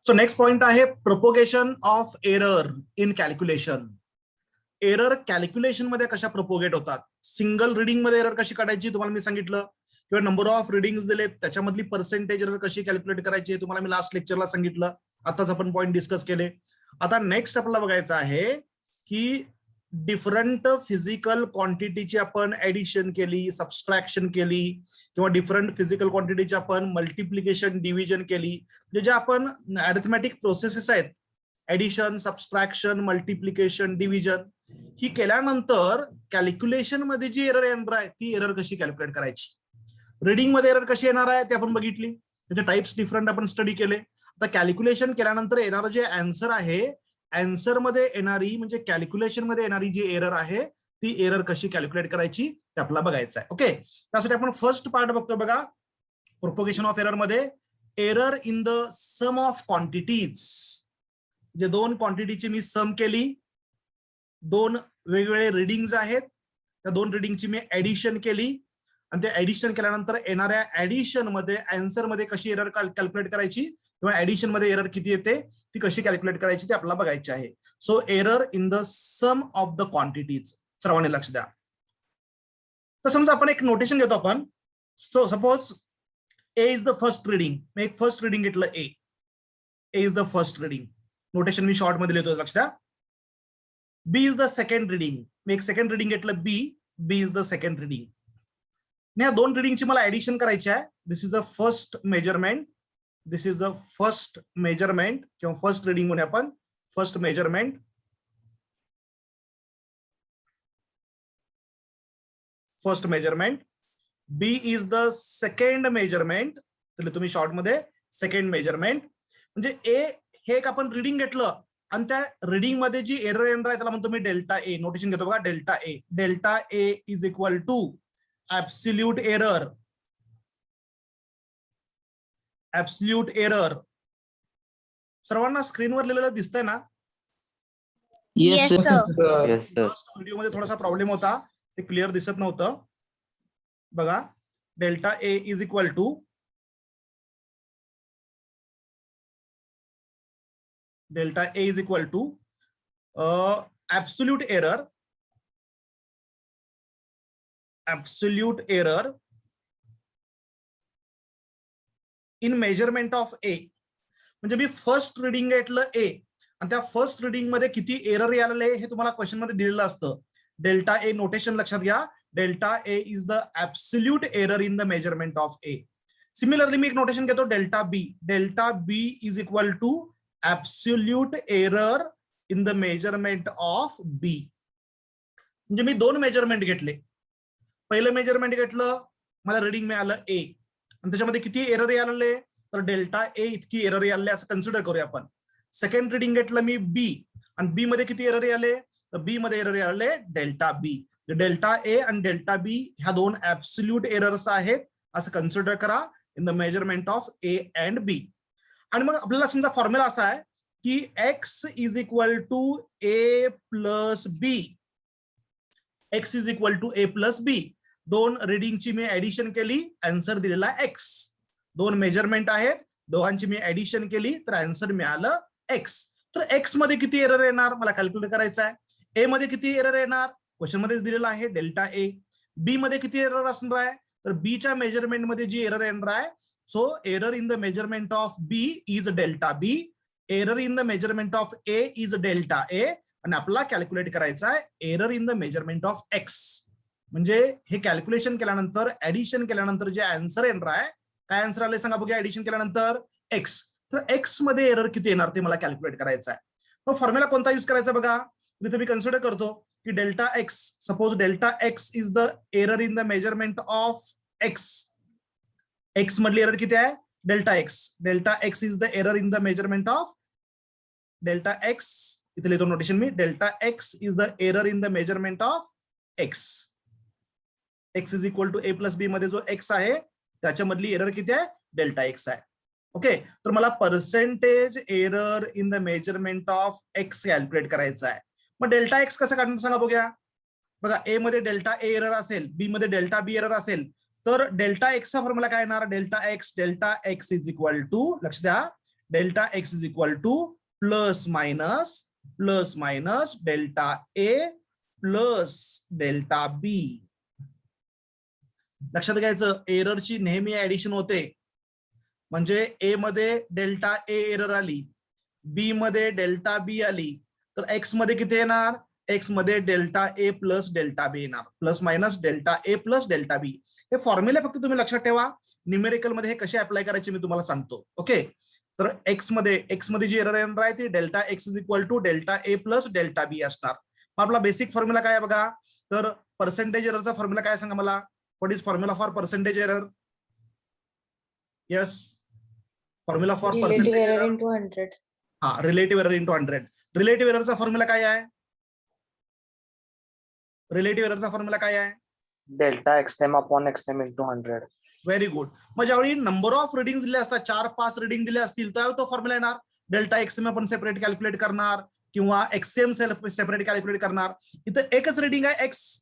So next point आहे propagation of error in calculation. Error calculation मध्ये कशा propagate होतात. सिंगल रिडिंग मध्ये एरर कशी काढायची तुम्हाला मी सांगितलं, किंवा नंबर ऑफ रिडिंग दिलेत त्याच्यामधली पर्सेंटेज एरर कशी कॅल्क्युलेट करायची तुम्हाला मी लास्ट लेक्चरला सांगितलं. आताच आपण पॉईंट डिस्कस केले. आता नेक्स्ट आपल्याला बघायचं आहे की डिफरंट फिजिकल क्वांटिटीची आपण ऍडिशन केली, सबस्ट्रॅक्शन केली, किंवा डिफरंट फिजिकल क्वांटिटीची आपण मल्टिप्लिकेशन डिव्हिजन केली, म्हणजे ज्या आपण अरिथमॅटिक प्रोसेसेस आहेत, ऍडिशन, सबस्ट्रॅक्शन, मल्टिप्लिकेशन, डिव्हिजन, ही केल्यानंतर कॅल्क्युलेशन मध्ये जी एरर येणार आहे ती एरर कशी कॅल्क्युलेट करायची. रिडिंग मध्ये एरर कशी येणार आहे ते आपण बघितली, त्याचे टाइप्स डिफरंट आपण स्टडी केले. आता कॅल्क्युलेशन केल्यानंतर येणारं जे आन्सर आहे, आन्सर मध्ये येणारी म्हणजे कॅल्क्युलेशन मध्ये येणारी जी एरर आहे ती एरर कशी कॅल्क्युलेट करायची ते आपल्याला बघायचं आहे. ओके, त्यासाठी आपण फर्स्ट पार्ट बघतो बघा. प्रोपोगेशन ऑफ एरर मध्ये error in the sum of quantities. जे दोन क्वांटिटीची मी सम केली, दोन वेगवेगळे रिडिंग्स आहेत, त्या दोन रिडिंगची मी ऍडिशन केली, आणि ते ऍडिशन केल्यानंतर येणाऱ्या ऍडिशन मध्ये आन्सर मध्ये कशी एरर कॅल्क्युलेट करायची, किंवा ऍडिशन मध्ये एरर किती येते ती कशी कॅल्क्युलेट करायची ते आपल्याला बघायची आहे. So error in the sum of the quantities. सर्वांनी लक्ष द्या. तर समजा आपण एक नोटेशन घेतो आपण. So suppose A is the first reading. मी एक फर्स्ट रिडिंग घेतलं A. A is the first reading. Notation मी शॉर्ट मध्ये लिहितो, लक्ष द्या. B is the second reading. मी एक सेकंड रिडिंग घेतलं B. B is the second reading. या दोन रिडिंगची मला ऍडिशन करायची आहे. This is the first measurement. This is the first measurement, किंवा फर्स्ट रिडिंग म्हणूया आपण. First measurement. First measurement. B is the second measurement. तर तुम्ही शॉर्ट मध्ये सेकंड मेजरमेंट. म्हणजे ए हे एक आपण रिडिंग घेतलं आणि त्या रिडिंग मध्ये जी एरर येणार आहे त्याला म्हणतो मी डेल्टा ए. नोटेशन घेतो बघा, delta A. Delta A is equal to absolute error. Absolute error. सर्वांना स्क्रीनवर लिहिलेलं दिसतंय ना? Yes sir. लास्ट व्हिडिओ मध्ये थोडासा प्रॉब्लेम होता, ते क्लिअर दिसत नव्हतं. बघा, delta A is equal to delta A is equal to absolute error. Absolute error in measurement of A. म्हणजे मी फर्स्ट रिडिंग घेतलं ए, आणि त्या फर्स्ट रिडिंग मध्ये किती एरर आलेले हे तुम्हाला क्वेश्चन मध्ये दिलेलं असतं. डेल्टा ए नोटेशन लक्षात घ्या. Delta A is the absolute error in the measurement of A. Similarly मी एक नोटेशन घेतो delta B. Delta B is equal to absolute error in the measurement of B. म्हणजे मी दोन मेजरमेंट घेतले. पहिलं मेजरमेंट घेतलं, मला रिडिंग मिळालं ए, आणि त्याच्यामध्ये किती एरर आलेले तर डेल्टा ए इतकी एरर आले असं कन्सिडर करूया आपण. सेकंड रिडिंग घेतलं मी बी, आणि बी मध्ये किती एरर आले तर बी मध्ये एरर आले डेल्टा बी. डेल्टा ए आणि डेल्टा बी ह्या दोन ऍब्सोल्यूट एरर्स आहेत असं कन्सिडर करा in the measurement of A and B. आणि मग आपल्याला समजा फॉर्म्युला असा आहे की X is equal to A plus B. X is equal to A plus B. दोन रिडिंगची मी ऍडिशन केली, आन्सर दिलेला एक्स. दोन मेजरमेंट आहेत, दोघांची मी ऍडिशन केली तर आन्सर मिळालं एक्स. तर एक्स मध्ये किती एरर येणार मला कॅल्क्युलेट करायचं आहे. ए मध्ये किती एरर येणार क्वेश्चन मध्येच दिलेला आहे डेल्टा ए. बी मध्ये किती एरर असणार आहे तर बी च्या मेजरमेंट मध्ये जी एरर येणार आहे, so error in the measurement of B is delta B. Error in the measurement of A is delta A. आणि आपल्याला कॅल्क्युलेट करायचं आहे error in the measurement of X. म्हणजे हे कॅल्क्युलेशन केल्यानंतर ऍडिशन केल्यानंतर जे आन्सर येणार आहे, काय आन्सर आले सांगा बघूया ऍडिशन केल्यानंतर एक्स. तर एक्स मध्ये एरर किती येणार ते मला कॅल्क्युलेट करायचं आहे. मग फॉर्म्युला कोणता यूज करायचा बघा. इथे मी कन्सिडर करतो की delta X, suppose delta X is the error in the measurement of X. X मधली एरर किती आहे delta X. Delta X is the error in the measurement of delta X. इथे लिहितो नोटेशन मी, delta X is the error in the measurement of X. X is equal to A plus B मध्ये जो x आहे त्याच्यामधली error किती आहे delta x आहे. Okay, तर मला percentage error in the measurement of x calculate करायचं आहे. मग डेल्टा एक्स कसं काढणार सांगा बघूया. बघा, ए मध्ये डेल्टा ए एरर असेल, बी मध्ये डेल्टा बी एरर असेल, तर डेल्टा एक्सचा फॉर्म्युला काय येणार delta X is equal to, लक्ष द्या, delta X is equal to plus minus delta A plus delta B. लक्षात घ्यायचं एररची नेहमी ऍडिशन होते. म्हणजे ए मध्ये डेल्टा ए एरर आली, बी मध्ये डेल्टा बी आली, तर एक्स मध्ये किती येणार? एक्स मध्ये डेल्टा ए प्लस डेल्टा बी येणार. Plus minus delta A plus delta बी. हे फॉर्म्युले फक्त तुम्ही लक्षात ठेवा. न्यूमेरिकल मध्ये हे कसे अप्लाय करायचे मी तुम्हाला सांगतो. ओके, तर एक्स मध्ये जी एरर येणार आहे ती delta X is equal to delta A plus delta B असणार. आपला बेसिक फॉर्म्युला काय आहे बघा, तर पर्सेंटेज एररचा फॉर्म्युला काय सांगा मला. What is formula for percentage error? Yes, formula for percentage error into 100. हा, रिलेटिव्ह एरर इंटू 100. रिलेटिव्ह एररचा फॉर्म्युला काय आहे? रिलेटिव्ह एररचा फॉर्म्युला काय आहे? Delta XM upon XM into 100. Very good. मग ज्यावेळी नंबर ऑफ रिडिंग दिले असतात, 4-5 रिडिंग दिले असतील, तर तो फॉर्म्युला येणार. डेल्टा एक्सएम आपण सेपरेट कॅल्क्युलेट करणार किंवा एक्सएम सेपरेट कॅल्क्युलेट करणार. इथं एकच रिडिंग आहे एक्स,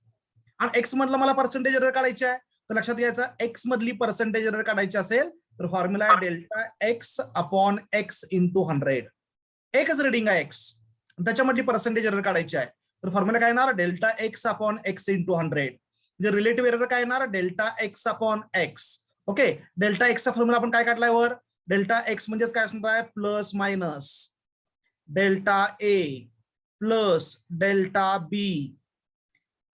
आणि एक्स मधला मला पर्सेंटेज एरर काढायची आहे. तर लक्षात घ्यायचं, एक्स मधली पर्सेंटेज एरर काढायची असेल तर फॉर्म्युला आहे delta x upon x into 100. एकच रिडिंग आहे एक्स, त्याच्यामधली पर्सेंटेज एरर काढायची आहे. तर फॉर्म्युला काय येणार? Delta x upon x into 100. म्हणजे रिलेटिव्ह एरर काय येणार? Delta x upon x. Okay, delta एक्सचा फॉर्म्युला आपण काय काढलाय वर? डेल्टा एक्स म्हणजेच काय असणार आहे? Plus minus delta A plus delta B.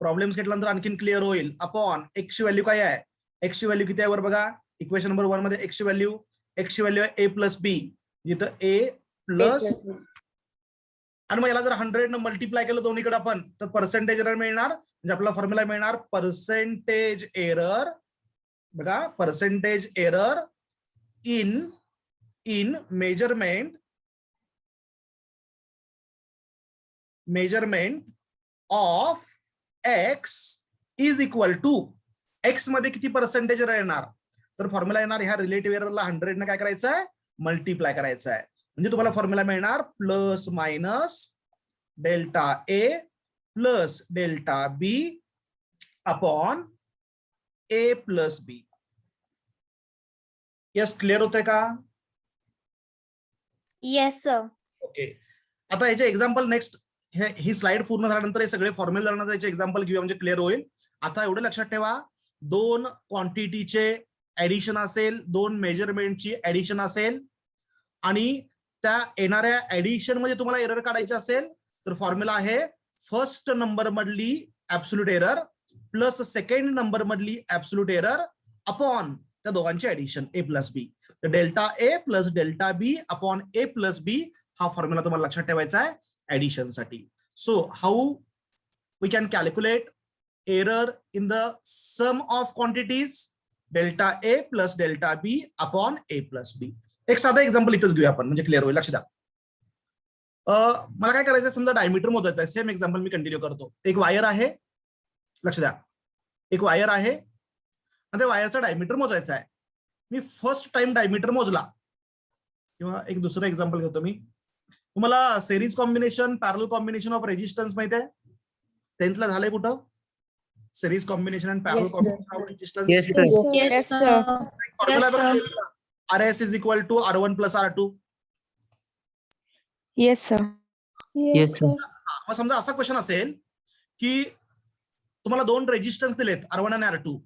Problems घेतल्यानंतर आणखीन क्लिअर होईल. अपॉन एक्सची व्हॅल्यू काय आहे? एक्सची व्हॅल्यू किती आहे वर बघा, इक्वेशन नंबर 1 मध्ये एक्सची व्हॅल्यू आहे ए प्लस बी, जिथं ए प्लस, आणि मग याला जर 100 न मल्टिप्लाय केलं दोन्हीकडे आपण, तर पर्सेंटेज एरर मिळणार. म्हणजे आपला फॉर्म्युला मिळणार पर्सेंटेज एरर. बघा, percentage error in measurement of X is equal to, X मध्ये किती पर्सेंटेज एरर येणार? तर फॉर्म्युला येणार ह्या रिलेटिव्ह एररला 100 ने काय करायचं आहे? मल्टिप्लाय करायचं आहे. म्हणजे तुम्हाला फॉर्म्युला मिळणार plus minus delta A plus delta B upon A plus B. Yes, clear होतंय का? Yes, sir. ओके, आता याचे एक्झाम्पल नेक्स्ट, ही स्लाइड पूर्ण झाल्यानंतर हे सगळे फॉर्म्युला जाण्याचे एक्झाम्पल घेऊया, म्हणजे क्लिअर होईल. आता एवढं लक्षात ठेवा, 2 क्वांटिटीचे ऍडिशन असेल, 2 मेजरमेंटची ऍडिशन असेल, आणि त्या येणाऱ्या ऍडिशन मध्ये तुम्हाला एरर काढायची असेल तर फॉर्म्युला आहे फर्स्ट नंबर मधली absolute error plus second number मधली ऍब्सोल्यूट एरर अपॉन त्या दोघांची ऍडिशन ए प्लस बी. तर delta A plus delta B upon A plus B हा फॉर्म्युला तुम्हाला लक्षात ठेवायचा आहे ऍडिशन साठी. So how we can calculate error in the sum of quantities? Delta A plus delta B upon A plus B. एक साधा example इथंच घेऊया आपण, म्हणजे क्लिअर होईल. लक्ष द्या, मला काय करायचं, समजा डायमीटर मोजायचं आहे. सेम एक्झाम्पल मी कंटिन्यू करतो. एक वायर आहे, लक्ष द्या, एक वायर आहे आणि त्या वायरचा डायमीटर मोजायचा आहे. मी फर्स्ट टाइम डायमीटर मोजला, किंवा एक दुसरं एक्झाम्पल घेतो मी. तुम्हाला सिरीज कॉम्बिनेशन, पॅरल कॉम्बिनेशन ऑफ रेजिस्टन्स माहिती आहे? 10th ला झालंय कुठं? सिरीज कॉम्बिनेशन अँड पॅरल Yes, sir. Combination of resistance. Yes, sir. Yes, sir. Formula बघा, RS is equal to R1 plus R2. Yes, sir. Yes, sir. मग समजा असा क्वेश्चन असेल की तुम्हाला 2 रेजिस्टन्स दिलेत, R1 आणि R2.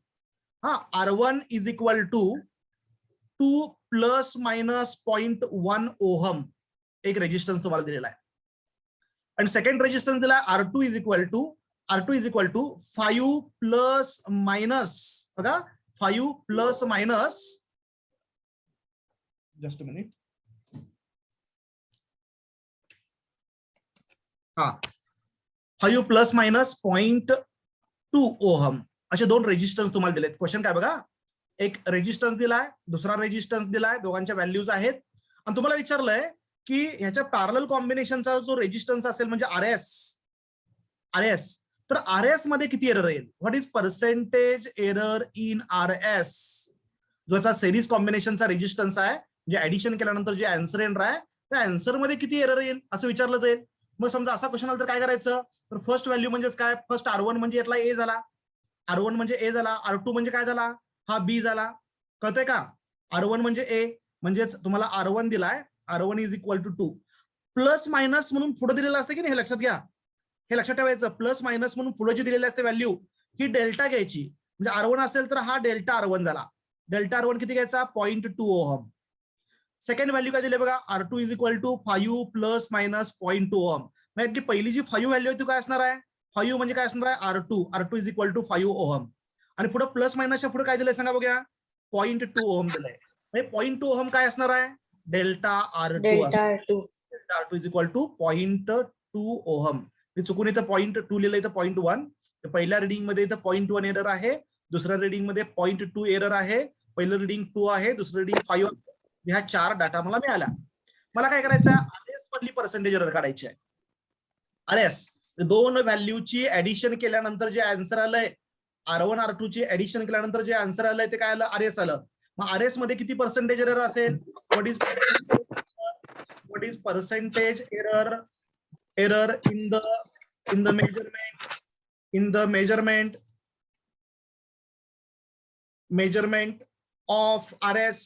हा, R1 is equal to 2 plus minus 0.1 ohm एक रेजिस्टन्स तुम्हाला दिलेला आहे, आणि सेकंड रेजिस्टन्स दिला R2 is equal to 5 plus minus, बघा 5 plus minus, just a minute, हा 5 प्लस मायनस 0.2 ओहम असे 2 रेजिस्टन्स तुम्हाला दिलेत. क्वेश्चन काय बघा, एक रेजिस्टन्स दिलाय, दुसरा रेजिस्टन्स दिलाय, दोघांच्या व्हॅल्यूज आहेत, आणि तुम्हाला विचारलंय की ह्याच्या पॅरलल कॉम्बिनेशनचा जो रेजिस्टन्स असेल म्हणजे RS, तर RS मध्ये किती एरर येईल? What is percentage error in RS? जो याचा सिरीज कॉम्बिनेशनचा रेजिस्टन्स आहे, जे ऍडिशन केल्यानंतर जे आन्सर येणार आहे त्या आन्सर मध्ये किती एरर येईल असं विचारलं जाईल. मग समजा असा क्वेश्चन आला तर काय करायचं, तर फर्स्ट व्हॅल्यू म्हणजेच काय, फर्स्ट R1 म्हणजे यातला ए झाला, R1 म्हणजे ए झाला, R2 म्हणजे काय झाला, हा बी झाला. कळतंय का? R1 म्हणजे ए, म्हणजेच तुम्हाला R1 दिलाय R1 is equal to 2. Plus minus म्हणून पुढे दिलेलं असतं की नाही, हे लक्षात घ्या. हे लक्षात ठेवायचं, प्लस मायनस म्हणून पुढे जी दिलेली असते व्हॅल्यू ही डेल्टा घ्यायची. म्हणजे R1 असेल तर हा डेल्टा R1 झाला. डेल्टा R1 किती घ्यायचा, 0.2 ओहम. सेकंड व्हॅल्यू काय दिले बघा, R2 is equal to 5 plus minus 0.2 ohm. म्हणजे पहिली जी 5 व्हॅल्यू आहे ती काय असणार आहे, 5 म्हणजे काय असणार आहे, R2 is equal to 5 ohm. आणि पुढे प्लस मायनसच्या पुढे काय दिलंय सांगा बघा, 0.2 ओहम दिलंय. म्हणजे 0.2 ओहम काय असणार आहे, delta R2. Delta R2. Delta R2 is equal to 0.2 ohm. मी चुकून इथं 0.2 लिहिलं, इथं 0.1. तर पहिल्या रिडिंग मध्ये इथं 0.1 एरर आहे, दुसऱ्या रिडिंग मध्ये 0.2 एरर आहे, पहिलं रिडिंग 2 आहे, दुसरं रिडिंग 5 आहे. ह्या 4 डाटा मला मिळाला. मला काय करायचं आहे, आरएस मधली पर्सेंटेज एरर काढायची आहे. आरएस दोन व्हॅल्यूची ऍडिशन केल्यानंतर जे आन्सर आलंय, R1 R2 ची ऍडिशन केल्यानंतर जे आन्सर आलंय ते काय आलं, आरएस आलं. मग आरएस मध्ये किती पर्सेंटेज एरर असेल, what is percentage error in the measurement of RS.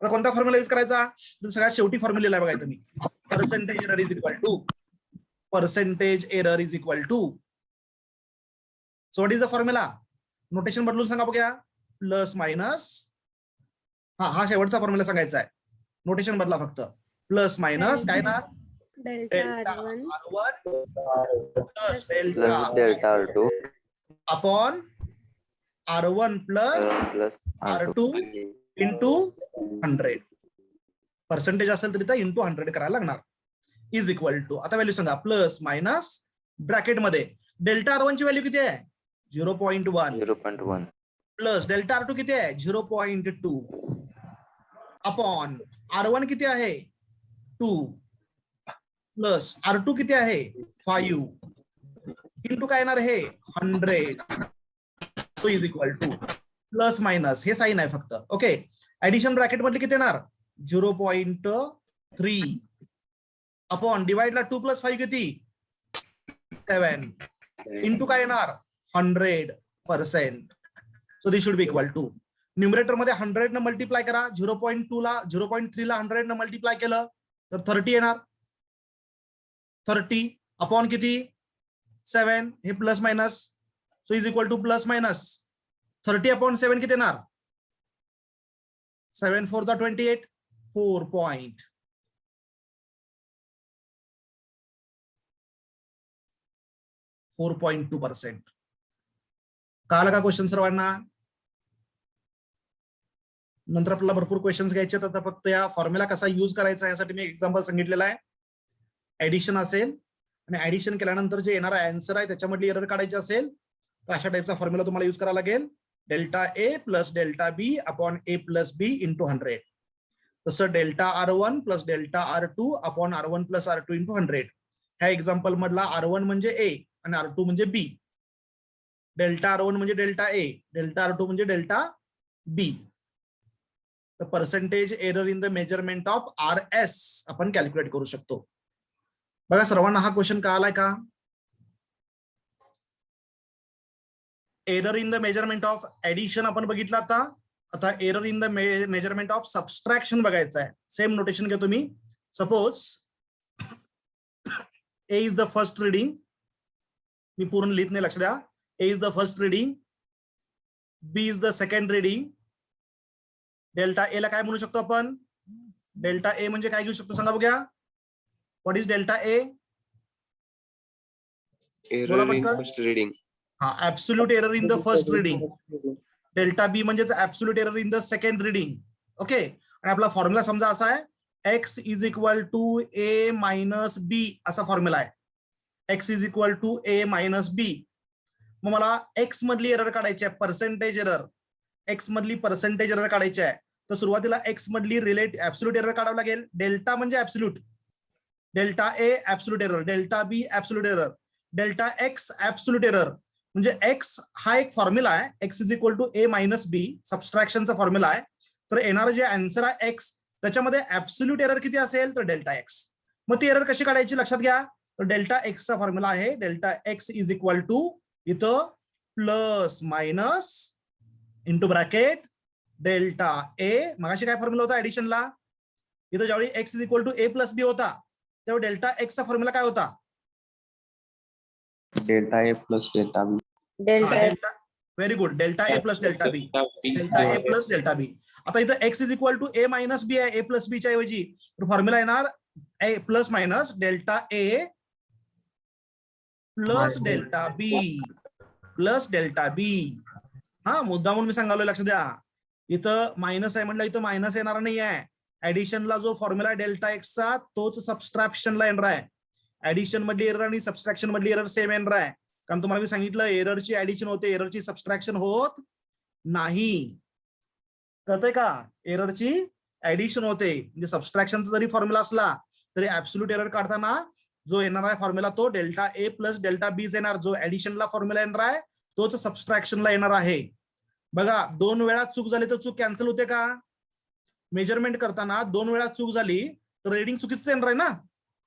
आता कोणता फॉर्म्युला यूज करायचा, सगळ्यात शेवटी फॉर्म्युला आहे बघा तुम्ही, percentage error is equal to so what is the formula, notation बदलून सांगा बघा, प्लस मायनस, हा शेवटचा फॉर्म्युला सांगायचा आहे, नोटेशन बदला फक्त, प्लस मायनस काय ना, delta R1 plus delta R2 upon R1 plus R2 into 100. Percentage असेल तर इथं इंटू 100 करायला लागणार. इज इक्वल टू, आता व्हॅल्यू सांगा, प्लस मायनस ब्रॅकेट मध्ये डेल्टा R1 ची व्हॅल्यू किती आहे, 0.1 प्लस डेल्टा R2 किती आहे, 0.2 अपॉन R1 किती आहे, 2 प्लस R2 किती आहे, 5 इंटू काय येणार हे 100. तो is equal to plus minus हे साइन आहे फक्त. ओके, ऍडिशन ब्रॅकेट मध्ये किती येणार, 0.3 अपॉन डिवाइड ला 2 प्लस 5 किती, 7 इंटू काय येणार 100%. So this should be equal to, numerator मध्ये 100 न मल्टिप्लाय करा, 0.2 ला 0.3 ला 100 न मल्टिप्लाय केलं तर 30 येणार, 30 अपॉन किती 7, हे plus minus, so is equal to plus minus 30 upon 7 किती येणार, 7 4 चा 28, 4.2%. कळालं का क्वेश्चन सर्वांना? नंतर आपल्याला भरपूर क्वेश्चन्स घ्यायचे, आता फक्त या फॉर्म्युला कसा यूज करायचा यासाठी मी एक्झाम्पल सांगितलेलं आहे. ऍडिशन असेल आणि ऍडिशन केल्यानंतर जे येणारा आन्सर आहे त्याच्यामधली एरर काढायची असेल तर अशा टाईपचा फॉर्म्युला तुम्हाला यूज करावा लागेल, delta A plus delta B upon A plus B into 100. तसं delta R1 plus delta R2 upon R1 plus R2 into 100. ह्या एक्झाम्पल मधला R1 म्हणजे ए आणि R2 म्हणजे बी. डेल्टा R1 म्हणजे डेल्टा ए, डेल्टा R2 म्हणजे डेल्टा बी. तर percentage error in the measurement of RS आपण कॅल्क्युलेट करू शकतो. बघा सर्वांना हा क्वेश्चन कळालाय का? Error in the measurement of addition आपण बघितलं, आता error in the measurement of subtraction बघायचं आहे. सेम नोटेशन घ्या तुम्ही. Suppose A is the first reading, मी पूर्ण लिहित नाही, लक्ष द्या. A is the first reading, B is the second reading. Delta A ला काय म्हणू शकतो आपण, डेल्टा ए म्हणजे काय घेऊ शकतो सांगा बघूया, what is delta A? Error in first reading. हा, absolute error in the first reading. Delta B म्हणजेच absolute error in the second reading. Okay, आणि आपला फॉर्म्युला समजा असा आहे, X is equal to A minus B असा formula आहे. X is equal to A minus B. मग मला एक्स मधली एरर काढायची आहे, पर्सेंटेज एरर. एक्स मधली पर्सेंटेज एरर काढायची आहे, तर सुरुवातीला एक्स मधली ऍब्सोल्यूट एरर काढावं लागेल. डेल्टा म्हणजे absolute, delta A absolute error, delta B absolute error, delta X absolute error. म्हणजे एक्स हा एक फॉर्म्युला आहे, X is equal to A minus B, सबस्ट्रॅक्शनचा फॉर्म्युला आहे. तर येणारं जे आन्सर आहे एक्स, त्याच्यामध्ये ऍब्सोल्यूट एरर किती असेल तर डेल्टा एक्स. मग ती एरर कशी काढायची लक्षात घ्या. तर डेल्टा एक्सचा फॉर्म्युला आहे, delta X is equal to इथं plus minus into bracket delta A. मगाशी काय फॉर्म्युला होता ऍडिशनला, इथं ज्यावेळी X is equal to A plus B होता तेव्हा डेल्टा एक्सचा फॉर्म्युला काय होता? Delta A plus delta B. Delta very good, delta A plus delta B. Delta A plus delta B. आता इथं X is equal to A minus B आहे, A plus B च्या ऐवजी, तर फॉर्म्युला येणार ए plus minus delta A plus delta B plus delta B. हा मुद्दा म्हणून मी सांगालोय, लक्ष द्या. इथं मायनस आहे म्हटलं, इथं मायनस येणार नाही आहे. ऍडिशनला जो फॉर्म्युला डेल्टा एक्सचा तोच सबस्ट्रॅक्शनला येणार आहे. ऍडिशन मधली एरर आणि सबस्ट्रॅक्शन मधली एरर सेम येणार आहे. कारण तुम्हाला मी सांगितलं एररची ऍडिशन होते, एररची सबस्ट्रॅक्शन होत नाही. कळतंय का? एररची ऍडिशन होते, म्हणजे सबस्ट्रॅक्शनचा जरी फॉर्म्युला असला तरी ऍब्सोल्यूट एरर काढताना जो येणार आहे फॉर्म्युला तो delta A plus delta beach येणार. जो ऍडिशनला फॉर्म्युला येणार आहे तोच सबस्ट्रॅक्शनला येणार आहे. बघा 2 वेळा चूक झाली तर चूक कॅन्सल होते का? मेजरमेंट करताना 2 वेळा चूक झाली तर रेडिंग चुकीचं येणार आहे ना.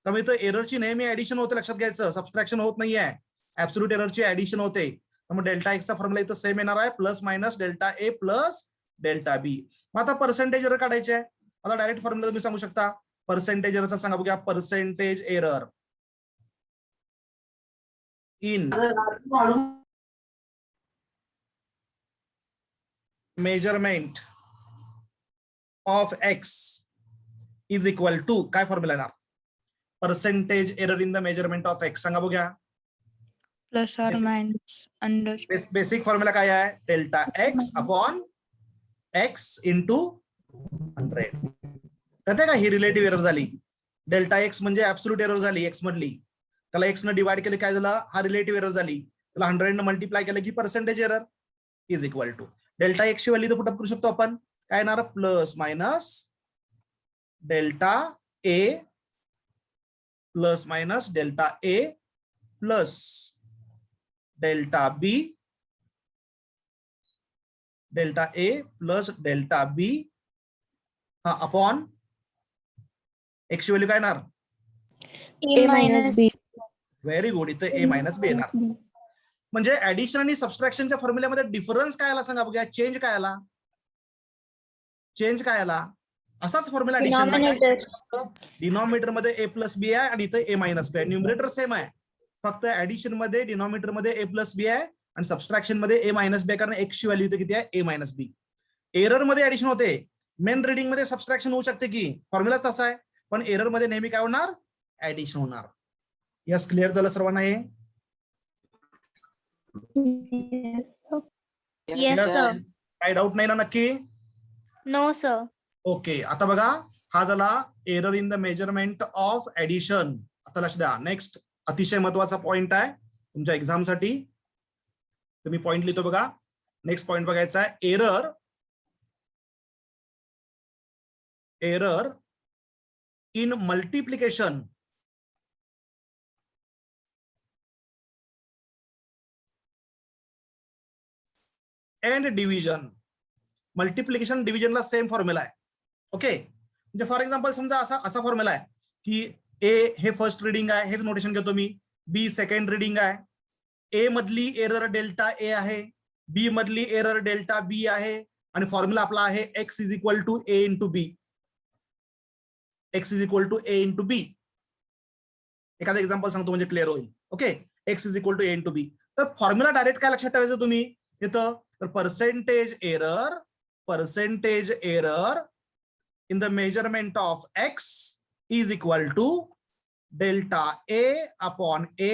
त्यामुळे इथं एररची नेहमी ऍडिशन होते, लक्षात घ्यायचं. सबस्ट्रॅक्शन होत नाहीये, ऍब्सोल्यूट एररची ऍडिशन होते. त्यामुळे डेल्टा एक्सचा फॉर्म्युला इथं सेम येणार आहे, plus minus delta A plus delta बी. मग आता पर्सेंटेज एरर काढायचे आहे. आता डायरेक्ट फॉर्म्युला तुम्ही सांगू शकता. पर्सेंटेज एररचा सांगा बघूया. Percentage error in measurement of X is equal to काय फॉर्म्युला येणार? Percentage error in the measurement of X सांगा बघूया. Plus or minus under. Basic formula काय आहे? Delta x upon x into 100. कळते का? ही रिलेटिव्ह एरर झाली. डेल्टा एक्स म्हणजे ऍब्सोल्यूट एरर झाली एक्स मधली, त्याला एक्स न डिवाइड केले काय झालं? हा रिलेटिव्ह एरर झाली. त्याला 100 न मल्टिप्लाय केलं की percentage error is equal to delta X ची व्हॅल्यू तर पुटअप करू शकतो आपण. काय येणार? Plus minus delta A plus minus delta A plus delta B delta A plus delta B हा अपॉन एक्स ची व्हॅल्यू काय येणार? A minus B. Very good, इथं ए मायनस बी येणार. म्हणजे ऍडिशन आणि सबस्ट्रॅक्शनच्या फॉर्म्युल्यामध्ये डिफरन्स काय आला सांगा बघा. चेंज काय आला? चेंज काय आला? असाच फॉर्म्युला डिनॉमिनेटर मध्ये ए प्लस बी आहे आणि इथं ए मायनस बी आहे. न्यूमरेटर सेम आहे, फक्त ऍडिशन मध्ये डिनॉमिनेटर मध्ये ए प्लस बी आहे आणि सबस्ट्रॅक्शन मध्ये ए मायनस बी आहे, कारण एक्स ची व्हॅल्यू इथे किती आहे? ए मायनस बी. एरर मध्ये ऍडिशन होते, मेन रिडिंग मध्ये सबस्ट्रॅक्शन होऊ शकते की, फॉर्म्युला तसा आहे. पण एरर मध्ये नेहमी काय होणार? ऍडिशन होणार. यस, क्लिअर झालं सर्वांना हे? काही डाऊट नाही ना नक्की? No sir. ओके, आता बघा हा झाला error in the measurement of addition. आता लक्ष द्या, नेक्स्ट अतिशय महत्वाचा पॉइंट आहे तुमच्या एक्झाम साठी. तुम्ही पॉइंट लिहितो बघा. नेक्स्ट पॉइंट बघायचा आहे, error in multiplication and division. Multiplication डिव्हिजनला सेम फॉर्म्युला आहे. ओके, म्हणजे फॉर एक्झाम्पल समजा असा फॉर्म्युला आहे की ए हे फर्स्ट रिडिंग आहे, हेच नोटेशन घेतो मी. बी सेकंड रिडिंग आहे. ए मधली एरर डेल्टा ए आहे, बी मधली एरर डेल्टा बी आहे, आणि फॉर्म्युला आपला आहे X is equal to A into B. X is equal to A into B. एखादा एक्झाम्पल सांगतो म्हणजे क्लिअर होईल. Okay, X is equal to A into B. तर फॉर्म्युला डायरेक्ट काय लक्षात ठेवायचं तुम्ही इथं? तर percentage error in the measurement of x is equal to delta a upon a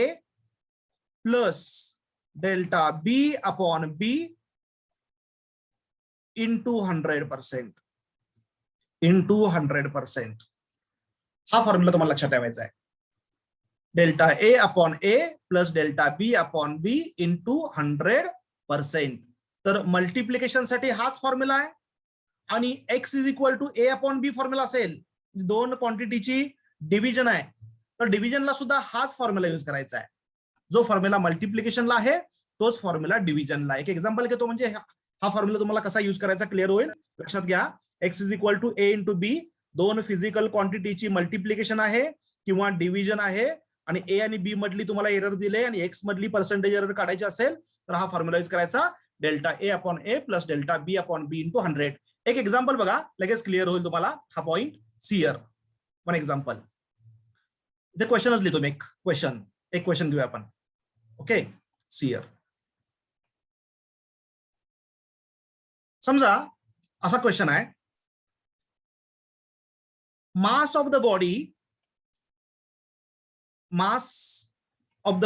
plus delta b upon b into 100%. हा formula तुम्हाला लक्षात ठेवायचा आहे. Delta a upon A plus delta B upon b into 100%. तर multiplication साठी हाच formula आहे, आणि x is equal to a upon b formula असेल. दोन क्वांटिटीची डिव्हिजन आहे, तर डिव्हिजनला सुद्धा हाच फॉर्म्युला युज करायचा आहे. जो फॉर्म्युला मल्टिप्लिकेशनला आहे तोच फॉर्म्युला डिव्हिजनला. एक एक्झाम्पल घेतो म्हणजे हा फॉर्म्युला तुम्हाला कसा युज करायचा क्लिअर होईल. लक्षात घ्या, X is equal to A into B, दोन फिजिकल क्वांटिटीची मल्टिप्लिकेशन आहे किंवा डिव्हिजन आहे, आणि ए आणि बी मधली तुम्हाला एरर दिले आणि एक्स मधली पर्सेंटेज एरर काढायची असेल तर हा फॉर्म्युला युज करायचा, delta a upon A plus delta B upon b into 100. एक एक्झाम्पल बघा, लगेच क्लिअर होईल तुम्हाला हा point. See here one example. इथे क्वेश्चनच लिहितो मी, एक क्वेश्चन घेऊया आपण. Okay, see here. समजा असा क्वेश्चन आहे, mass of the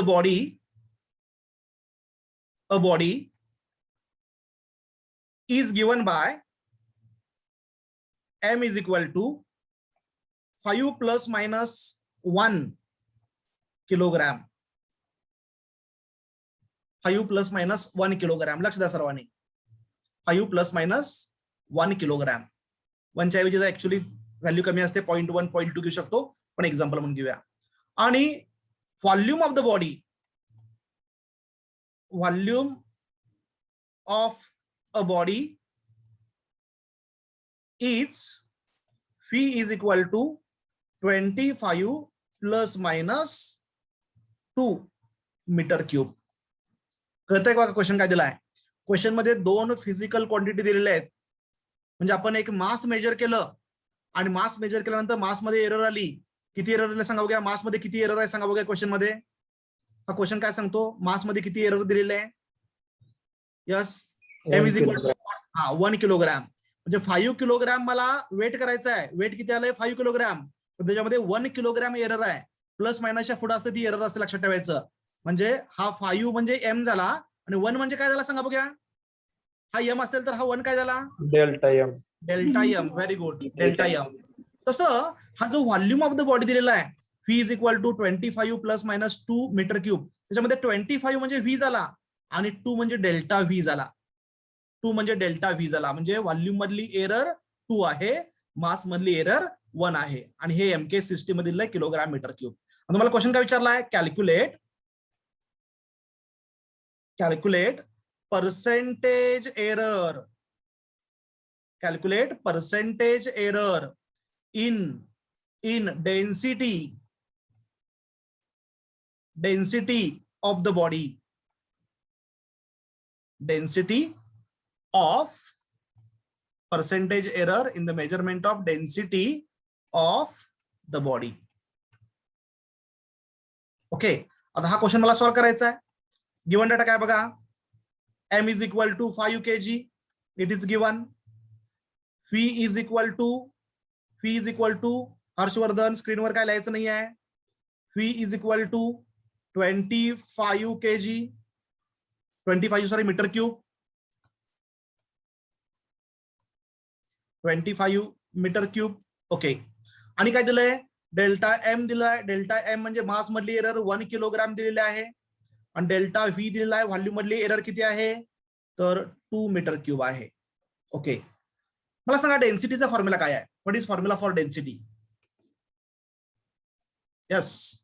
body, a body is given by m is equal to 5 plus minus 1 kilogram. 5 plus minus 1 kilogram. लक्ष द्या सर्वांनी. 5 plus minus 1 kilogram. 1 च्या ऐवजी ऍक्च्युअली व्हॅल्यू कमी असते, 0.1 0.2 घेऊ शकतो, पण एक्झाम्पल म्हणून घेऊया. आणि volume of the body, volume of a body is फी is equal to 25 plus minus 2 metre cube. कळतंय का क्वेश्चन काय दिलाय? क्वेश्चन मध्ये 2 फिजिकल क्वांटिटी दिलेल्या आहेत. म्हणजे आपण एक मास मेजर केलं आणि मास मेजर केल्यानंतर मास मध्ये एरर आली. किती एरर आले सांगा बघा. मास मध्ये किती एरर आहे सांगा बघा क्वेश्चन मध्ये. हा क्वेश्चन काय सांगतो? मास मध्ये किती एरर दिलेले आहे? Yes, m is equal to 1 kilogram. म्हणजे 5 किलोग्राम मला वेट करायचं आहे. वेट किती आलंय? 5 किलोग्राम. तर त्याच्यामध्ये 1 किलोग्राम एरर आहे. प्लस मायनसच्या पुढे असते ती एरर असते, लक्षात ठेवायचं. म्हणजे हा 5 म्हणजे एम झाला आणि 1 म्हणजे काय झाला सांगा बघा. हा एम असेल तर हा 1 काय झाला? Delta m. Delta m. Very good, delta m. तसं हा जो व्हॉल्यूम ऑफ द बॉडी दिलेला आहे, v is equal to 25 plus minus 2 metre cube. त्याच्यामध्ये 25 म्हणजे व्ही झाला आणि 2 म्हणजे डेल्टा व्ही झाला. 2 म्हणजे डेल्टा व्ही झाला. म्हणजे व्हॉल्यूम मधली एरर 2 आहे, मास मधली एरर 1 आहे. आणि हे एमके सिस्टीम मधील किलोग्राम मीटर क्यूब. तुम्हाला क्वेश्चन काय विचारला आहे? Calculate percentage error. Calculate percentage error in density of the body. Density of percentage error in the measurement of density of the body. Okay, आता हा क्वेश्चन मला solve करायचा आहे. गिवन डाटा काय बघा. m is equal to 5 kg, it is given. Phi is equal to Harshvardhan स्क्रीनवर काय लिहायचं नाही आहे. Phi is equal to 25 kg, 25 metre cube, 25 metre cube. Okay, आणि काय दिलंय? डेल्टा एम दिलाय. डेल्टा एम म्हणजे मास मधली एरर 1 किलोग्राम दिलेली आहे आणि डेल्टा व्ही दिलेला आहे. व्हॉल्यूम मधली एरर किती आहे? तर 2 मीटर क्यूब आहे. ओके, मला सांगा डेन्सिटीचा फॉर्म्युला काय आहे? What is formula for density? Yes,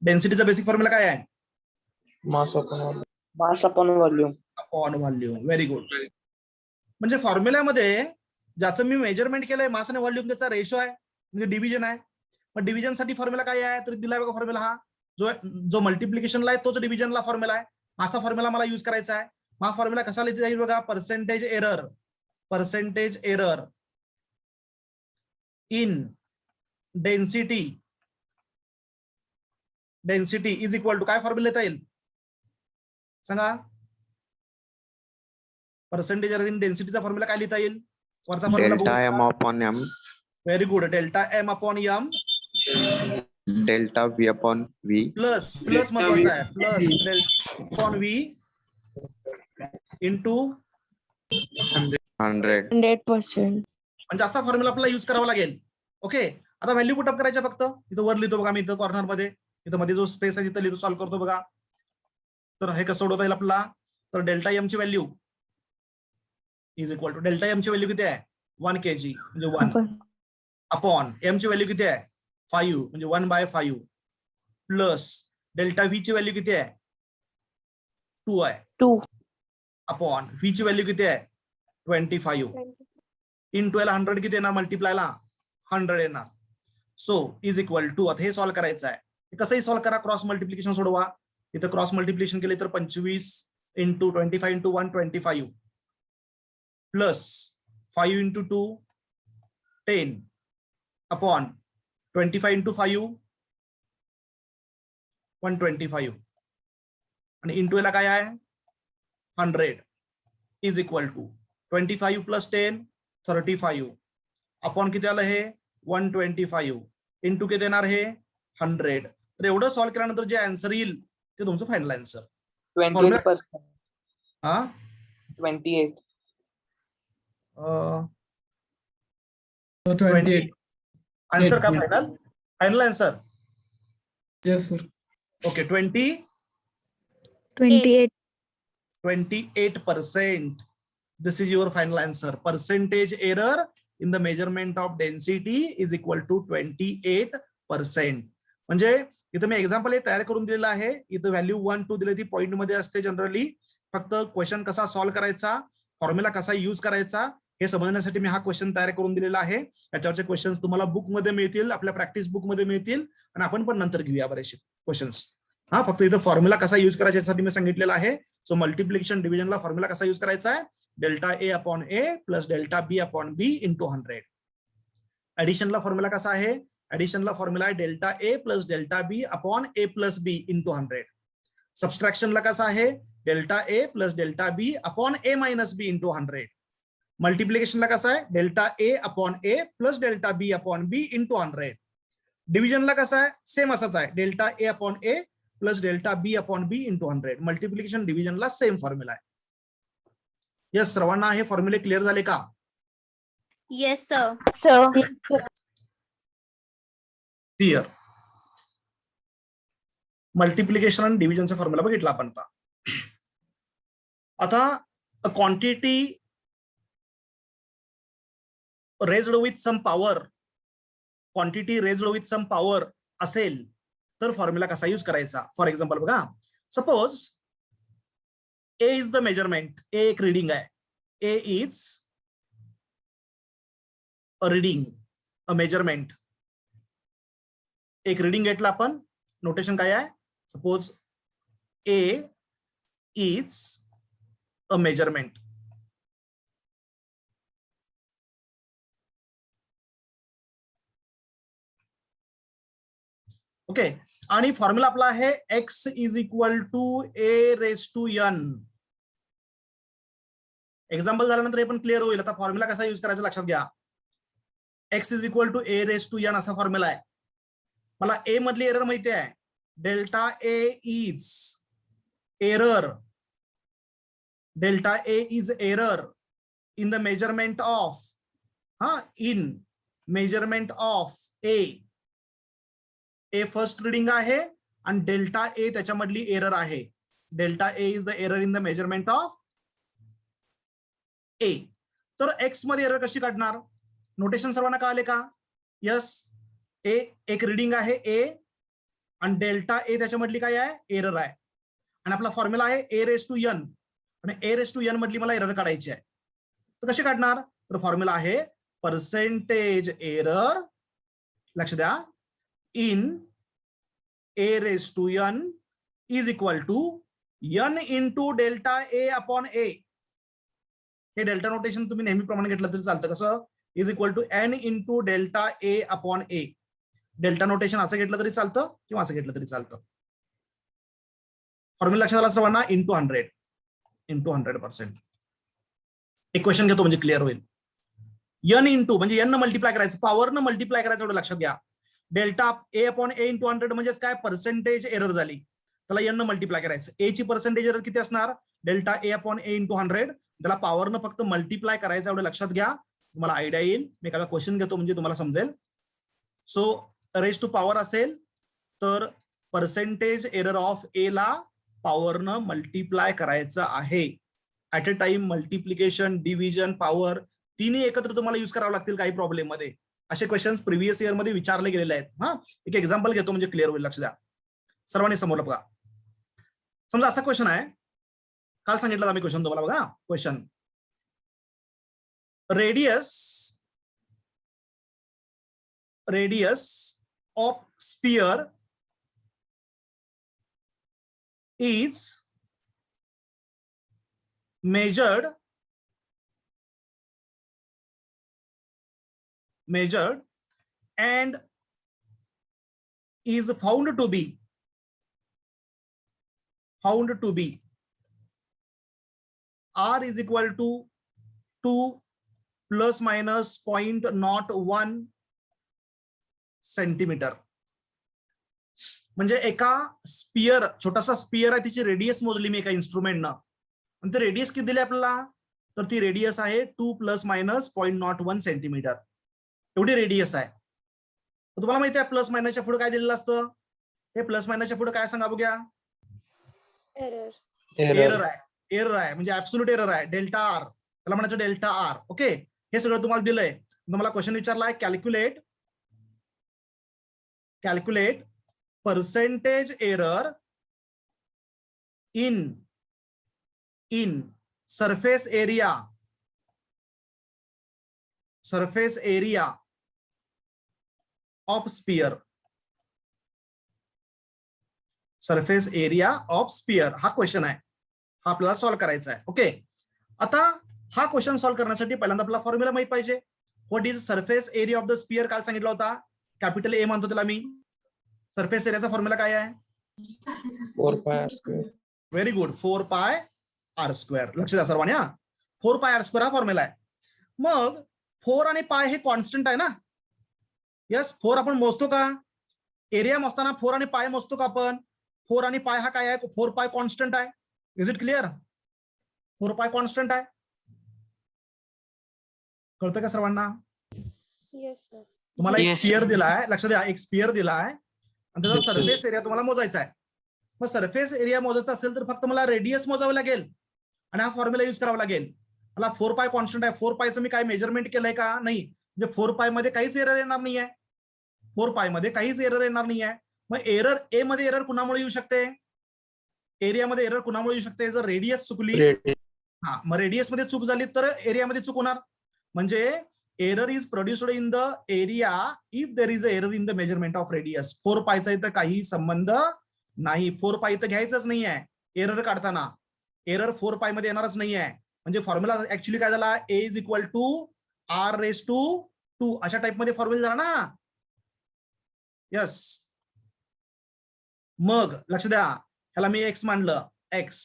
डेन्सिटीचा बेसिक फॉर्म्युला काय आहे? Mass upon volume. Very good. म्हणजे फॉर्म्युल्यामध्ये ज्याचं मी मेजरमेंट केलंय मास आणि व्हॉल्यूम, त्याचा रेशो आहे, म्हणजे डिव्हिजन आहे. मग डिव्हिजन साठी फॉर्म्युला काय आहे? तर दिलाय बघा फॉर्म्युला. हा जो मल्टिप्लिकेशनला आहे तोच डिव्हिजनला फॉर्म्युला आहे. असा फॉर्म्युला मला यूज करायचा आहे. हा फॉर्म्युला कसा लिहिता येईल बघा. Percentage error in density is equal to काय फॉर्म्युला लिहिता येईल सांगा. पर्सेंटेज एरर इन डेन्सिटीचा फॉर्म्युला काय लिहिता येईल? वरचा formula delta m upon m. Very good. Delta m upon m delta v upon v plus महत्वाचा आहे, plus delta upon v into 100%. म्हणजे असा फॉर्म्युला आपल्याला यूज करावा लागेल. ओके, आता व्हॅल्यू पुटअप करायच्या फक्त. इथं वर लिहितो बघा मी, इथं कॉर्नर मध्ये, इथं मध्ये जो स्पेस आहे तिथं लिहितो, सॉल्व्ह करतो बघा. तर हे कसं सोडवता येईल आपल्याला? तर डेल्टा एम ची value is equal to, delta m ची व्हॅल्यू किती आहे? 1 kg म्हणजे 1 अपॉन एम ची व्हॅल्यू किती आहे? 5 म्हणजे 1/5 प्लस डेल्टा व्ही ची व्हॅल्यू किती आहे? 2 आहे. 2 अपॉन व्ही ची व्हॅल्यू किती आहे? 25 इन 12 100 किती येणार? मल्टिप्लायला 100 येणार. सो इज इक्वल टू, आता हे सॉल्व्ह करायचं आहे. कसंही सॉल्व्ह करा, क्रॉस मल्टिप्लिकेशन सोडवा. इथं क्रॉस मल्टिप्लिकेशन केले तर 25 into 25 into 1 25 plus 5 into 2 10 upon 25 into 5 125 आणि इंटू याला काय आहे 100 is equal to 25 plus 10 35 upon किती आलं हे 125 इंटू किती येणार हे 100. तर एवढं सॉल्व्ह केल्यानंतर जे आन्सर येईल ते तुमचं फायनल आन्सर. 28%. हा 28. 20 आन्सर का final final answer. Yes, sir. Okay 28%. This is your final answer. Percentage error in the measurement of density is equal to 28%. म्हणजे इथं मी एक्झाम्पल तयार करून दिलेलं आहे. इथं व्हॅल्यू 1 2 दिली ती पॉईंट मध्ये असते जनरली. फक्त क्वेश्चन कसा सॉल्व्ह करायचा, फॉर्म्युला कसा यूज करायचा हे समजण्यासाठी मी हा क्वेश्चन तयार करून दिलेला आहे. याच्यावरचे क्वेश्चन्स तुम्हाला बुक मध्ये मिळतील, आपल्या प्रॅक्टिस बुक मध्ये मिळतील आणि आपण पण नंतर घेऊया बरेचसे क्वेश्चन्स. हा फक्त इथं फॉर्म्युला कसा यूज करायचा यासाठी मी सांगितलेलं आहे. सो मल्टिप्लिकेशन डिव्हिजनला फॉर्म्युला कसा यूज करायचा आहे delta a upon A plus delta B upon b into 100. ऍडिशनला formula कसा आहे, ऍडिशनला फॉर्म्युला आहे delta A plus delta B upon A plus B into 100. सबस्ट्रॅक्शनला कसा आहे delta A plus delta B upon A minus B into 100. मल्टिप्लिकेशनला कसा आहे delta a upon A plus delta B upon b into 100. डिव्हिजनला कसा आहे same असाच आहे delta a upon A plus delta B upon b into 100. Multiplication डिव्हिजनला same formula आहे. Yes सर्वांना हे फॉर्म्युले क्लिअर झाले का? Yes, sir. क्लिअर. मल्टिप्लिकेशन आणि डिव्हिजनचा फॉर्म्युला बघितला आपण आता quantity raised with some power, quantity raised with some power असेल तर फॉर्म्युला कसा यूज करायचा. फॉर एक्झाम्पल बघा, suppose A is the measurement, A एक रीडिंग आहे, A is a reading a measurement. एक रीडिंग घेतलं आपण, नोटेशन काय आहे, suppose A is a measurement. Okay आणि फॉर्म्युला आपला आहे X is equal to A raise to N. Example झाल्यानंतर हे पण क्लिअर होईल. आता फॉर्म्युला कसा यूज करायचा लक्षात घ्या. X is equal to A raise to N असा फॉर्म्युला आहे. मला ए मधली एरर माहिती आहे, delta A is error, delta A is error in the measurement of, in measurement of A. A first reading आहे आणि डेल्टा ए त्याच्यामधली error आहे. Delta A is the error in the measurement of A. तर X मध्ये error कशी काढणार, notation सर्वांना कळाले का? यस, ए एक रीडिंग आहे ए आणि डेल्टा ए त्याच्यामधली काय आहे एरर आहे आणि आपला फॉर्म्युला आहे ए रेस टू एन आणि ए रेस टू एन मधली मला एरर काढायची आहे. तर कशी काढणार, तर फॉर्म्युला आहे पर्सेंटेज एरर, लक्ष द्या, in a raised to n is equal to n into delta a upon a. हे डेल्टा नोटेशन तुम्ही नेहमीप्रमाणे घेतलं तरी चालतं. कसं, is equal to n into delta a upon a. Delta notation असं घेतलं तरी चालतं किंवा असं घेतलं तरी चालतं. फॉर्म्युला लक्षात आला सर्वांना, इंटू 100 इंटू 100%. एक क्वेश्चन घेतो म्हणजे क्लिअर होईल. n इंटू म्हणजे n न मल्टिप्लाय करायचं, पॉवरनं मल्टिप्लाय करायचं एवढं लक्षात घ्या. Delta a upon A into 100 म्हणजे काय, पर्सेंटेज एरर झाली, त्याला एन मल्टिप्लाय करायचं. ए ची पर्सेंटेज एरर किती असणार, delta a upon A into 100. त्याला पॉवरनं फक्त मल्टिप्लाय करायचं एवढं लक्षात घ्या, तुम्हाला आयडिया येईल. मी एखादा क्वेश्चन घेतो म्हणजे तुम्हाला समजेल. सो रेज टू पॉवर असेल तर पर्सेंटेज एरर ऑफ ए ला पॉवरनं मल्टिप्लाय करायचं आहे. At a time multiplication, division, power तिन्ही एकत्र तुम्हाला युज करावं लागतील काही प्रॉब्लेम मध्ये. असे क्वेश्चन्स प्रिव्हियस इयर मध्ये विचारले गेलेले आहेत. एक एक्झाम्पल घेतो म्हणजे क्लिअर होईल, लक्ष द्या सर्वांनी समोर बघा. समजा असा क्वेश्चन आहे, काल सांगितलं आम्ही क्वेश्चन तुम्हाला बघा. Question, radius of sphere is measured measured and is found to be R is equal to 2 plus minus 0.01 centimetre. म्हणजे एका स्पियर, छोटासा स्पियर आहे, तिची रेडियस मोजली मी एका इन्स्ट्रुमेंटनं, आणि ते रेडियस किती दिली आपल्याला, तर ती रेडियस आहे 2 प्लस मायनस 0.01 सेंटीमीटर, एवढी रेडियस आहे. तुम्हाला माहिती आहे प्लस मायनसच्या पुढे काय दिलेलं असतं, हे प्लस मायनसच्या पुढे काय सांगा बघूया, एरर आहे, म्हणजे ऍब्सोल्यूट एरर आहे, डेल्टा आर, त्याला म्हणायचं डेल्टा आर. ओके, हे सगळं तुम्हाला दिलंय. तुम्हाला क्वेश्चन विचारलाय calculate percentage error in surface area of sphere. Surface area of sphere हा क्वेश्चन आहे, हा आपल्याला सॉल्व्ह करायचा आहे. ओके, आता हा क्वेश्चन सॉल्व्ह करण्यासाठी पहिल्यांदा आपल्याला फॉर्म्युला माहित पाहिजे. What is surface area of the sphere, काल सांगितलं होता, कॅपिटल ए म्हणतो त्याला मी. सरफेस एरियाचा फॉर्म्युला काय आहे, 4πr². Very good, 4πr². लक्ष द्या सर्वांनी, 4πr² हा फॉर्म्युला आहे. मग 4 आणि पाय हे कॉन्स्टंट आहे ना. यस, 4 आपण मोजतो का, एरिया मोजताना 4 आणि पाय मोजतो का आपण, 4 आणि पाय हा काय आहे, 4 पाय कॉन्स्टंट आहे. इज इट क्लिअर, 4 पाय कॉन्स्टंट आहे, कळतं का सर्वांना. तुम्हाला एक स्पियर दिलाय, लक्ष द्या, एक स्पियर दिलाय आणि त्याचा सरफेस एरिया तुम्हाला मोजायचा आहे. मग सरफेस एरिया मोजायचा असेल तर फक्त मला रेडियस मोजावं लागेल आणि हा फॉर्म्युला युज करावा लागेल. मला 4 पाय कॉन्स्टंट आहे, 4 पायचं मी काय मेजरमेंट केलंय का, नाही, म्हणजे 4 पाय मध्ये काहीच एरर येणार नाहीये, 4 पाय मध्ये काहीच एरर येणार नाहीये. मग एरर ए मध्ये एरर कुणामुळे येऊ शकते, एरियामध्ये एरर कुणामुळे येऊ शकते, जर रेडियस चुकली, हा, मग रेडियस मध्ये चूक झाली तर एरियामध्ये चूक होणार. म्हणजे error is produced in the area if there is a error in the measurement of radius. 4 पायचा इथं काही संबंध नाही, 4 पाय इथं घ्यायचंच नाहीये एरर काढताना, एरर 4 पाय मध्ये येणारच नाहीये. म्हणजे फॉर्म्युला ऍक्च्युली काय झाला, ए इज इक्वल टू r⁻², अशा टाइप मध्ये फॉर्म्युला झाला ना. यस, मग लक्ष द्या, ह्याला मी एक्स मानलं, एक्स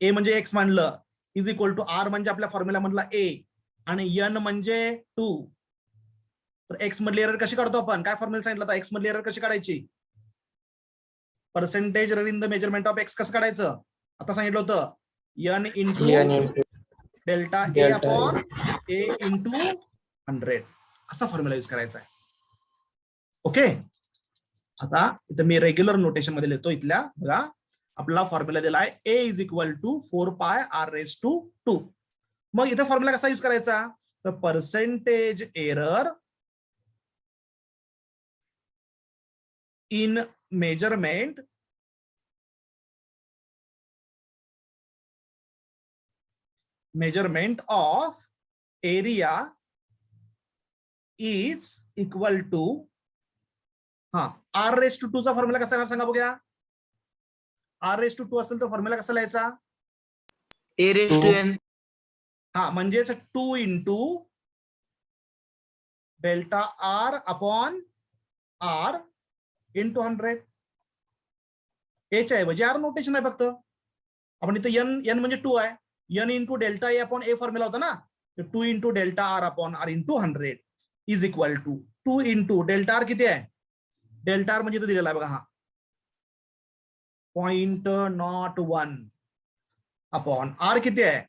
ए म्हणजे एक्स मानलं, इज इक्वल टू आर म्हणजे आपल्या फॉर्म्युला मधला ए आणि n म्हणजे 2. तर एक्स मधली एरर कशी काढतो आपण, काय फॉर्म्युला सांगितलं होता, एक्स मधली एरर कशी काढायची, percentage error in the measurement of x कसं काढायचं, आता सांगितलं होतं, n into delta a upon A into 100, असा फॉर्म्युला यूज करायचा आहे. ओके, आता इथं मी रेग्युलर नोटेशन मध्ये लिहितो, इथल्या बघा आपला फॉर्म्युला दिलाय ए इज इक्वल टू 4πr². मग इथं फॉर्म्युला कसा यूज करायचा, तर percentage error in measurement of area is equal to, हा, r⁻² चा फॉर्म्युला कसा येणार सांगा बघूया, r⁻² असेल तर फॉर्म्युला कसा लिहायचा, A⁻n. हा, म्हणजेच 2 into delta r upon r into 100. एच्या ऐवजी आर नोटेशन आहे फक्त, आपण इथं n म्हणजे 2 आहे, n into delta a upon a formula होता ना, 2 into delta r upon r into 100 is equal to 2 into delta r किती आहे, डेल्टा आर म्हणजे इथं दिलेला आहे बघा, हा 0.01 अपॉन आर किती आहे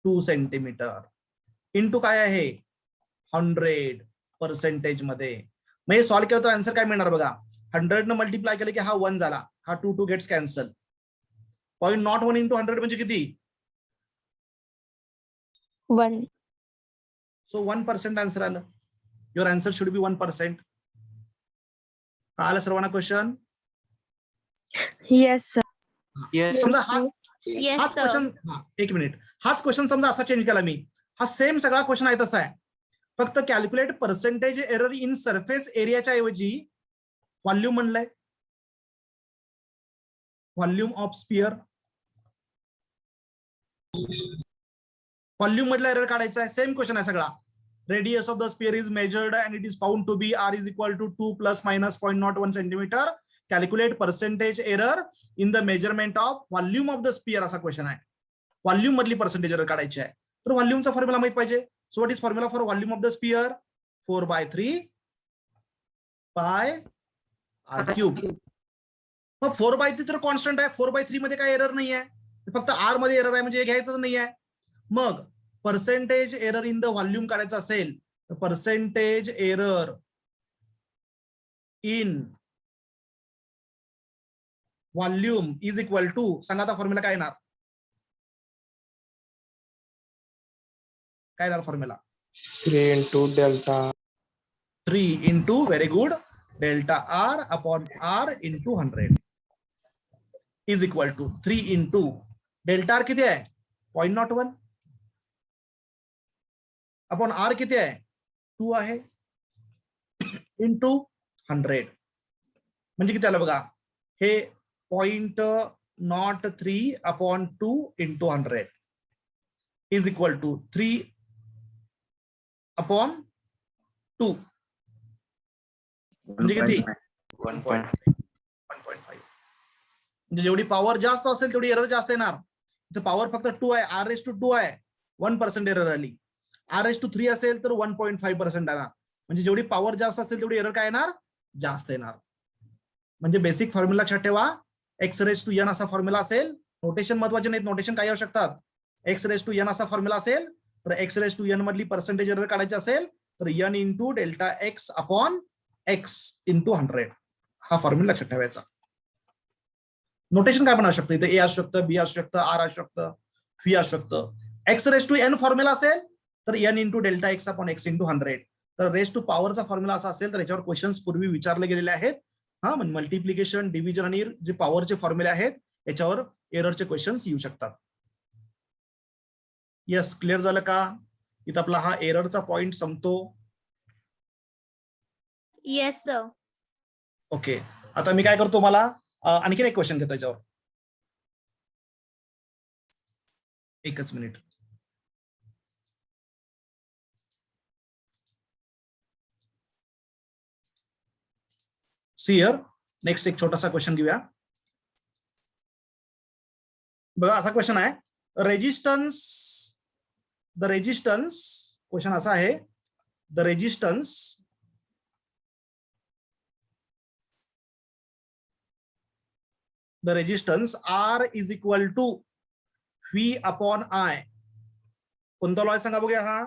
2 सेंटीमीटर इंटू काय आहे 100% मध्ये. मग हे सॉल्व्ह केलं तर आन्सर काय मिळणार बघा, 100 न मल्टिप्लाय केलं की हा 1 झाला, हा 2 गेट्स कॅन्सल. 0.01 इंटू 100 म्हणजे किती, 1. सो 1% आन्सर आलं. युअर आन्सर शुड बी 1%. आलं सर्वांना क्वेश्चन, Yes, sir. समजा Yes, हाच sir. क्वेश्चन, एक मिनिट, हाच क्वेश्चन समजा असा चेंज केला मी, हा सेम सगळा क्वेश्चन आहे तसा आहे, फक्त calculate percentage error in surface एरियाच्या ऐवजी व्हॉल्यूम म्हणलंय, व्हॉल्यूम ऑफ स्पियर, व्हॉल्यूम मधला एरर काढायचा आहे. सेम क्वेश्चन आहे सगळा, radius of the sphere is measured and it is found to be r is equal to 2 plus minus 0.01 centimeter. Calculate percentage error in the measurement of volume of the sphere असा question आहे. Volume मधली percentage error काढायची आहे. तर व्हॉल्यूमचा formula माहित पाहिजे. So what is formula for volume of the sphere? 4/3 pi r cube. मग 4/3 तर कॉन्स्टंट आहे. 4/3 मध्ये काय एरर नाही आहे, फक्त r मध्ये एरर आहे, म्हणजे घ्यायचं नाही आहे. मग percentage error in the volume काढायचं असेल तर percentage error in volume is equal to, सांगा आता फॉर्म्युला काय येणार? काय येणार formula? 3 into delta 3 into very good delta r upon r into 100 is equal to 3 into delta r किती आहे? 0.01 अपॉन r किती आहे? 2 आहे इंटू 100 म्हणजे किती आलं बघा, हे 0.03 upon 2 into 100 is equal to 3 upon 2 म्हणजे किती? 1.5. म्हणजे जेवढी पॉवर जास्त असेल तेवढी एरर जास्त येणार. इथे पॉवर फक्त 2 आहे, r/2 आहे, 1% एरर आली. r/3 असेल तर 1.5% येणार. म्हणजे जेवढी पॉवर जास्त असेल तेवढी एरर काय येणार? जास्त येणार. म्हणजे बेसिक फॉर्म्युला लक्षात ठेवा, x⁻n असा फॉर्म्युला असेल. नोटेशन महत्वाचे नाहीत, नोटेशन काही असू शकतात. x⁻n असा फॉर्म्युला असेल तर x⁻n मधली पर्सेंटेज एरर काढायची असेल तर n into delta x upon x into 100 हा फॉर्म्युला लक्षात ठेवायचा. नोटेशन काय पण असू शकतं, इथे a असू शकतं, b असू शकतं, r असू शकतं, v असू शकतं. x⁻n फॉर्म्युला असेल तर n into delta x upon x into 100. तर रेस टू पॉवरचा फॉर्म्युला असा असेल तर याच्यावर क्वेश्चन्स पूर्वी विचारले गेलेले आहेत. हा म्हणजे मल्टिप्लिकेशन, डिव्हिजन आणि जे पॉवरचे फॉर्म्युले आहेत याच्यावर एररचे क्वेश्चन्स येऊ शकतात. यस, क्लिअर झालं का? इथं आपला हा एररचा पॉइंट संपतो. Yes, sir. ओके, आता मी काय करतो, मला आणखीन एक क्वेश्चन घेतो याच्यावर. एकच मिनिट. सी हियर, नेक्स्ट एक छोटासा क्वेश्चन घेऊया. बघा असा क्वेश्चन आहे, रेजिस्टन्स, द रेजिस्टन्स, क्वेश्चन असा आहे, the resistance R is equal to V upon I. कोणता लॉ सांगा बघूया. हा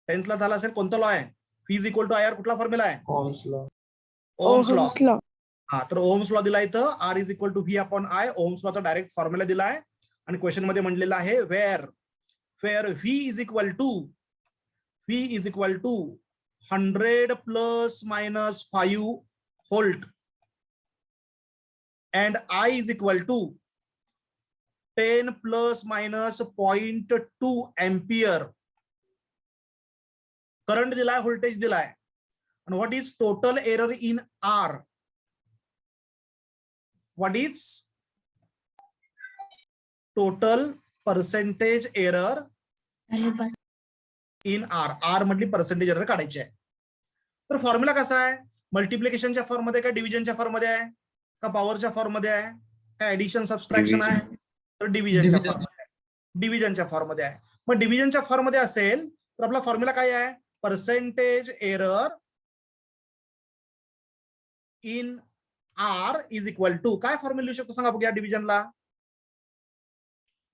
10th ला झाला असेल, कोणता लॉ आहे? V is equal to IR, कुठला फॉर्म्युला आहे? Ohm's law. Ohms law. हा, तर ओहम्स लॉ दिला इथं, R is equal to V upon I. Ohm's लॉचा डायरेक्ट फॉर्म्युला दिला आहे आणि क्वेश्चन मध्ये म्हणलेला आहे where V is equal to 100 plus minus 5 volt and I is equal to 10 plus minus 0.2 ampere. Current दिलाय, व्होल्टेज दिलाय. and what is total error in R? What is total percentage error in R मधली percentage error काढायची आहे. तर formula कसा आहे? मल्टिप्लिकेशनच्या form मध्ये, का डिव्हिजनच्या फॉर्म मध्ये आहे, का पॉवरच्या फॉर्म मध्ये आहे, का ऍडिशन सबस्ट्रॅक्शन आहे? तर डिव्हिजनच्या फॉर्म मध्ये आहे. डिव्हिजनच्या फॉर्म मध्ये आहे. मग डिव्हिजनच्या फॉर्म मध्ये असेल तर आपला फॉर्म्युला काय आहे? Percentage error in R is equal to, काय फॉर्म्युला लिहू शकतो सांगा बघूया डिव्हिजनला?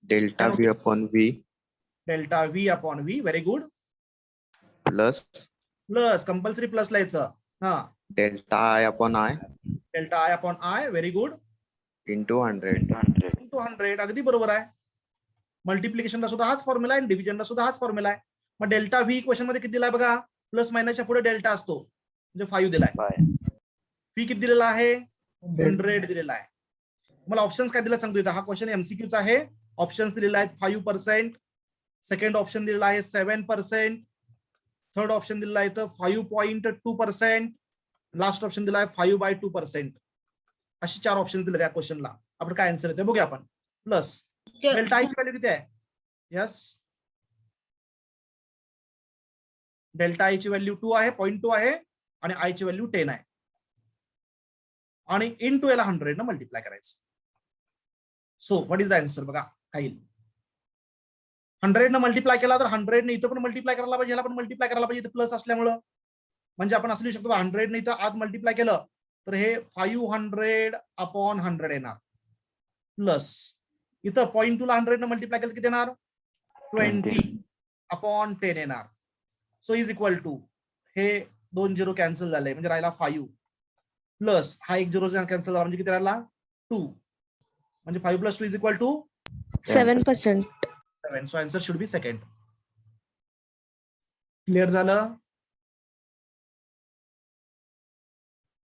Delta V upon V delta V upon V, very good. Plus compulsory plus लिहायचं. हा, delta I upon I delta I upon I, very good, into 100. Into 100. अगदी बरोबर आहे. मल्टिप्लिकेशनला सुद्धा हाच फॉर्म्युला आहे, डिव्हिजनला सुद्धा हाच फॉर्म्युला आहे. मग डेल्टा V क्वेश्चन मध्ये किती दिलाय बघा, प्लस मायनसच्या पुढे डेल्टा असतो, म्हणजे 5 दिलाय. V किती दिलेला आहे? 100 दिलेला आहे. मला ऑप्शन्स काय दिला सांगतो इथं. हा क्वेश्चन MCQचा आहे. ऑप्शन्स दिलेला आहेत 5%, सेकंड ऑप्शन दिलेला आहे 7%, थर्ड ऑप्शन दिलेला आहे 5.2%, लास्ट ऑप्शन दिला आहे 5/2%. अशी 4 ऑप्शन दिले त्या क्वेश्चनला. आपण काय आन्सर येते बघूया आपण. प्लस डेल्टा आयची व्हॅल्यू किती आहे? यस, डेल्टा आय ची व्हॅल्यू 2 आहे, 0.2 आहे आणि आय ची व्हॅल्यू 10 आहे. आणि इन टू याला 100 न मल्टिप्लाय करायचं. So what is the answer बघा काय येईल. 100 न मल्टिप्लाय केला तर 100 ने इथं पण मल्टिप्लाय करायला पाहिजे, ह्याला पण मल्टिप्लाय करायला पाहिजे, प्लस असल्यामुळं. म्हणजे आपण असं लिहू शकतो 100 ने इथं आत मल्टिप्लाय केलं तर हे 500/100 येणार, प्लस इथं 0.2 ला 100 न मल्टिप्लाय केलं किती येणार, 20/10 येणार. सो इज इक्वल टू हे 2 0 कॅन्सल झाले म्हणजे राहिला 5 प्लस हा 1 0 कॅन्सल झाला म्हणजे किती राहिला 2. म्हणजे 5 + 2 is equal to 7%. 7. So answer should be second. Clear झालं.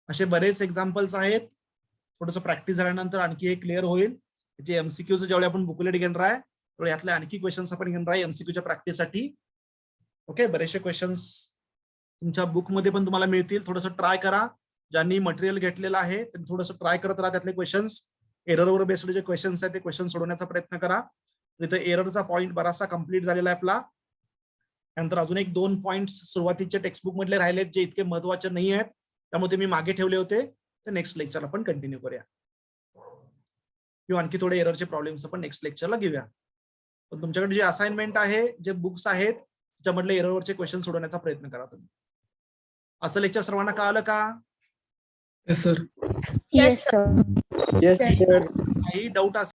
असे बरेच एक्झाम्पल्स आहेत. थोडंसं प्रॅक्टिस झाल्यानंतर आणखी हे क्लिअर होईल. जे एमसीक्यूचं जेवढे आपण बुकलेट घेणार आहे तेवढे यातले आणखी क्वेश्चन्स आपण घेणार आहे एमसीक्यूच्या प्रॅक्टिससाठी. ओके, बरेचसे क्वेश्चन्स तुमच्या बुकमध्ये पण तुम्हाला मिळतील. थोडंसं ट्राय करा. ज्यांनी मटेरियल घेतलेलं आहे त्यांनी थोडंसं ट्राय करत राहा. त्यातले क्वेश्चन्स एररवर बेस्ड जे क्वेश्चन्स आहेत ते क्वेश्चन सोडवण्याचा प्रयत्न करा. इथे एररचा पॉईंट बराचसा कंप्लीट झालेला आहे आपला. नंतर अजून 1-2 पॉईंट्स सुरुवातीचे टेक्स्टबुक मधले राहिलेत जे इतके महत्वाचे नाही आहेत, त्यामुळे ते मी मागे ठेवले होते. ते नेक्स्ट लेक्चरला पण कंटिन्यू करूया किंवा आणखी थोडे एररचे प्रॉब्लेम्स आपण नेक्स्ट लेक्चरला घेऊया. पण तुमच्याकडे जे असाइनमेंट आहे, जे बुक्स आहेत त्याच्यामधले एररवरचे क्वेश्चन सोडवण्याचा प्रयत्न करा तुम्ही. आजचं लेक्चर सर्वांना कळालं का? Yes, sir. Yes, sir. Yes, sir. काही डाऊट